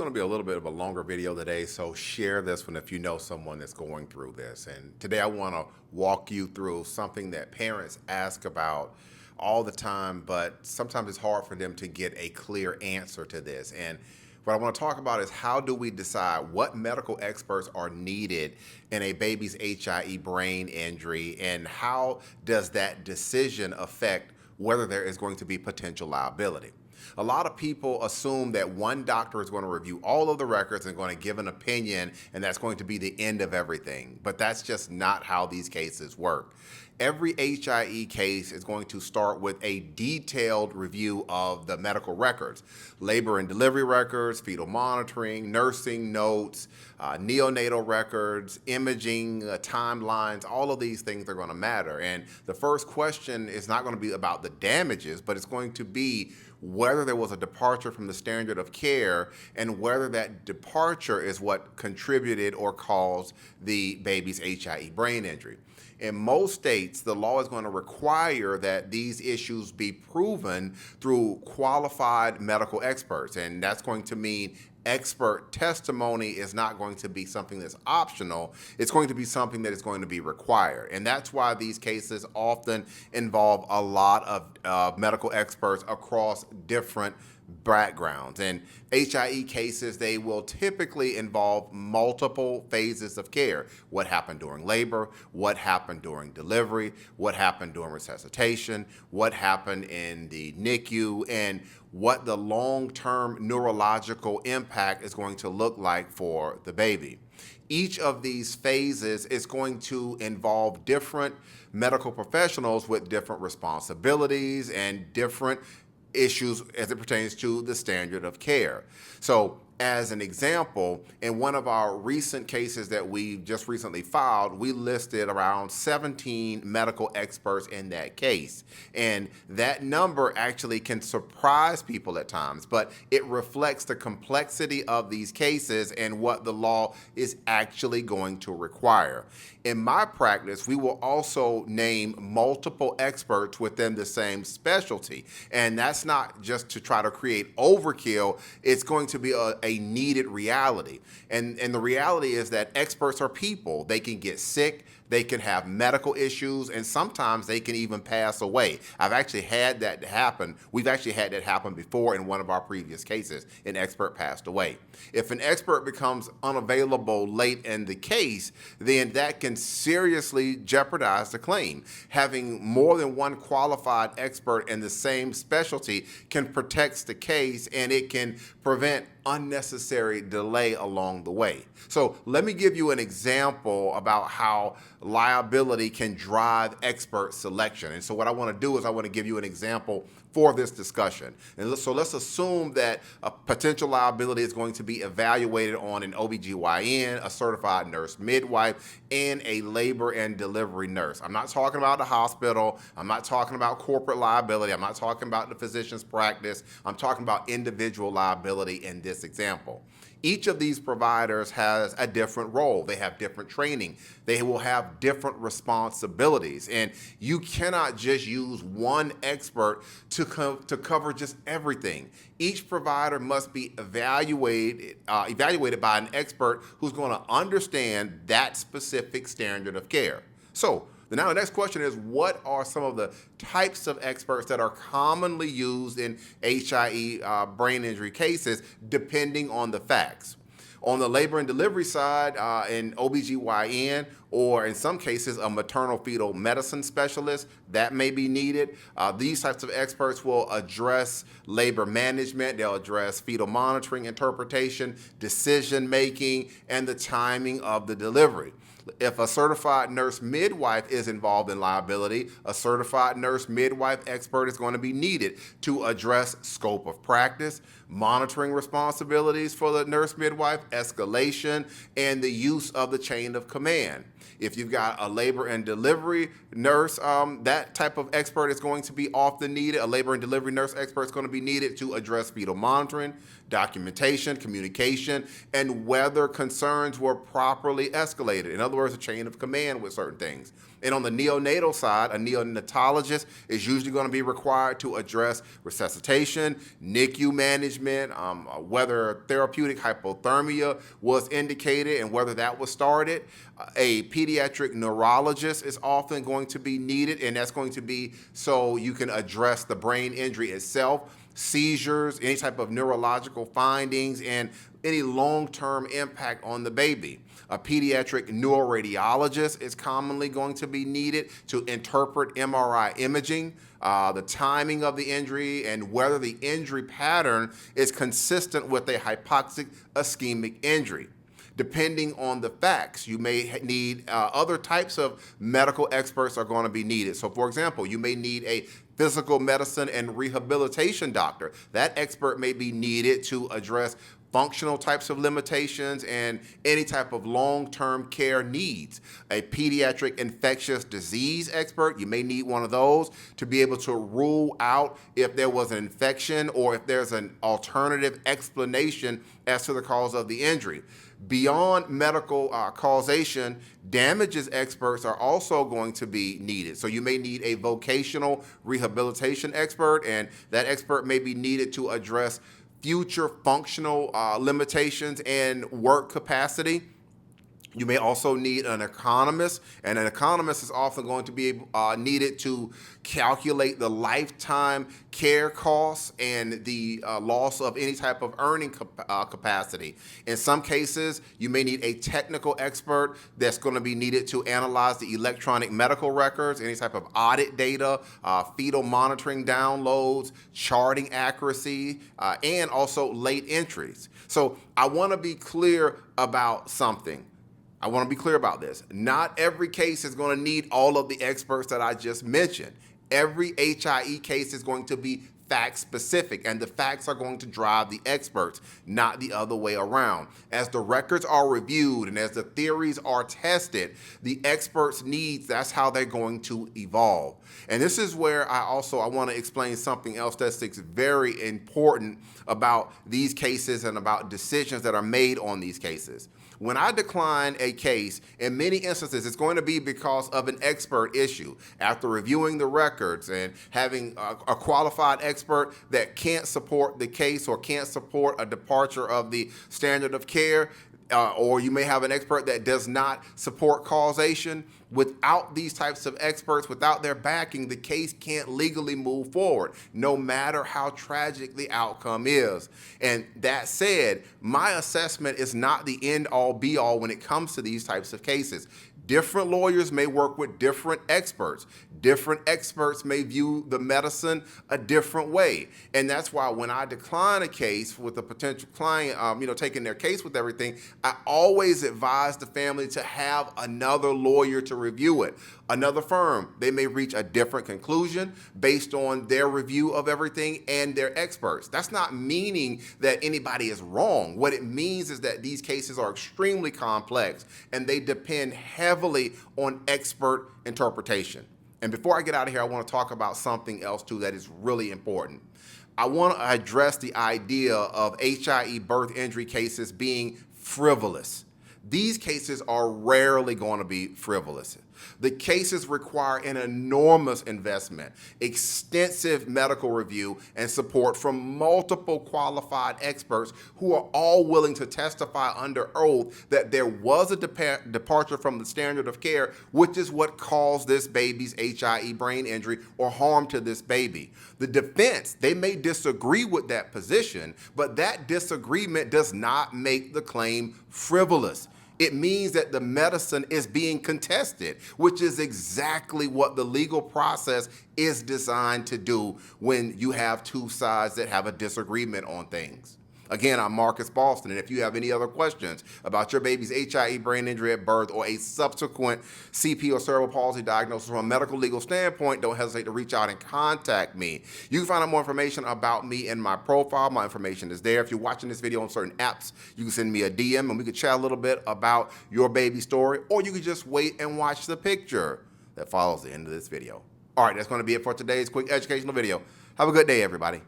Going to be a little bit of a longer video today, so share this one if you know someone that's going through this. And today I want to walk you through something that parents ask about all the time, but sometimes it's hard for them to get a clear answer to this. And what I want to talk about is how do we decide what medical experts are needed in a baby's HIE brain injury, and how does that decision affect whether there is going to be potential liability? A lot of people assume that one doctor is going to review all of the records and going to give an opinion, and that's going to be the end of everything. But that's just not how these cases work. Every HIE case is going to start with a detailed review of the medical records, labor and delivery records, fetal monitoring, nursing notes, neonatal records, imaging, timelines. All of these things are going to matter. And the first question is not going to be about the damages, but it's going to be whether there was a departure from the standard of care and whether that departure is what contributed or caused the baby's HIE brain injury. In most states, the law is going to require that these issues be proven through qualified medical experts, and that's going to mean expert testimony is not going to be something that's optional. It's going to be something that is going to be required. And that's why these cases often involve a lot of medical experts across different backgrounds. And HIE cases, they will typically involve multiple phases of care. What happened during labor, what happened during delivery, what happened during resuscitation, what happened in the NICU, and what the long-term neurological impact is going to look like for the baby. Each of these phases is going to involve different medical professionals with different responsibilities and different issues as it pertains to the standard of care. So, as an example, in one of our recent cases that we just recently filed, we listed around 17 medical experts in that case. And that number actually can surprise people at times, but it reflects the complexity of these cases and what the law is actually going to require. In my practice, we will also name multiple experts within the same specialty. And that's not just to try to create overkill, it's going to be a needed reality. And the reality is that experts are people. They can get sick, they can have medical issues, and sometimes they can even pass away. I've actually had that happen. We've actually had that happen before in one of our previous cases. An expert passed away. If an expert becomes unavailable late in the case, then that can seriously jeopardize the claim. Having more than one qualified expert in the same specialty can protect the case, and it can prevent unnecessary delay along the way. So let me give you an example about how liability can drive expert selection. And so what I want to do is I want to give you an example for this discussion. And so let's assume that a potential liability is going to be evaluated on an OBGYN, a certified nurse midwife, and a labor and delivery nurse. I'm not talking about the hospital. I'm not talking about corporate liability. I'm not talking about the physician's practice. I'm talking about individual liability in this example. Each of these providers has a different role. They have different training. They will have different responsibilities. And you cannot just use one expert to cover just everything. Each provider must be evaluated by an expert who's going to understand that specific standard of care. So, now the next question is, what are some of the types of experts that are commonly used in HIE brain injury cases depending on the facts? On the labor and delivery side, in OBGYN, or in some cases a maternal fetal medicine specialist, that may be needed. These types of experts will address labor management, they'll address fetal monitoring, interpretation, decision making, and the timing of the delivery. If a certified nurse midwife is involved in liability, a certified nurse midwife expert is going to be needed to address scope of practice, monitoring responsibilities for the nurse midwife, escalation, and the use of the chain of command. If you've got a labor and delivery nurse, that type of expert is going to be often needed. A labor and delivery nurse expert is going to be needed to address fetal monitoring, documentation, communication, and whether concerns were properly escalated. In other words, a chain of command with certain things. And on the neonatal side, a neonatologist is usually going to be required to address resuscitation, NICU management, whether therapeutic hypothermia was indicated and whether that was started. A pediatric neurologist is often going to be needed, and that's going to be so you can address the brain injury itself, seizures, any type of neurological findings, and any long-term impact on the baby. A pediatric neuroradiologist is commonly going to be needed to interpret MRI imaging, the timing of the injury, and whether the injury pattern is consistent with a hypoxic ischemic injury. Depending on the facts, you may need other types of medical experts are going to be needed. So for example, you may need a physical medicine and rehabilitation doctor. That expert may be needed to address functional types of limitations and any type of long-term care needs. A pediatric infectious disease expert, you may need one of those to be able to rule out if there was an infection or if there's an alternative explanation as to the cause of the injury. Beyond medical causation, damages experts are also going to be needed. So you may need a vocational rehabilitation expert, and that expert may be needed to address future functional limitations and work capacity. You may also need an economist, and an economist is often going to be needed to calculate the lifetime care costs and the loss of any type of earning capacity. In some cases, you may need a technical expert that's going to be needed to analyze the electronic medical records, any type of audit data, fetal monitoring downloads, charting accuracy, and also late entries. So I want to be clear about something. I want to be clear about this. Not every case is going to need all of the experts that I just mentioned. Every HIE case is going to be fact specific, and the facts are going to drive the experts, not the other way around. As the records are reviewed and as the theories are tested, the experts' needs, that's how they're going to evolve. And this is where I want to explain something else that's very important about these cases and about decisions that are made on these cases. When I decline a case, in many instances, it's going to be because of an expert issue. After reviewing the records and having a qualified expert that can't support the case or can't support a departure of the standard of care, or you may have an expert that does not support causation. Without these types of experts, without their backing, the case can't legally move forward, no matter how tragic the outcome is. And that said, my assessment is not the end-all be-all when it comes to these types of cases. Different lawyers may work with different experts. Different experts may view the medicine a different way. And that's why when I decline a case with a potential client, taking their case with everything, I always advise the family to have another lawyer to review it. Another firm, they may reach a different conclusion based on their review of everything and their experts. That's not meaning that anybody is wrong. What it means is that these cases are extremely complex and they depend heavily on expert interpretation. And before I get out of here, I want to talk about something else too that is really important. I want to address the idea of HIE birth injury cases being frivolous. These cases are rarely going to be frivolous. The cases require an enormous investment, extensive medical review, and support from multiple qualified experts who are all willing to testify under oath that there was a departure from the standard of care, which is what caused this baby's HIE brain injury or harm to this baby. The defense, they may disagree with that position, but that disagreement does not make the claim frivolous. It means that the medicine is being contested, which is exactly what the legal process is designed to do when you have two sides that have a disagreement on things. Again, I'm Marcus Boston, and if you have any other questions about your baby's HIE brain injury at birth or a subsequent CP or cerebral palsy diagnosis from a medical legal standpoint, don't hesitate to reach out and contact me. You can find out more information about me in my profile. My information is there. If you're watching this video on certain apps, you can send me a DM and we can chat a little bit about your baby story, or you can just wait and watch the picture that follows the end of this video. All right, that's going to be it for today's quick educational video. Have a good day, everybody.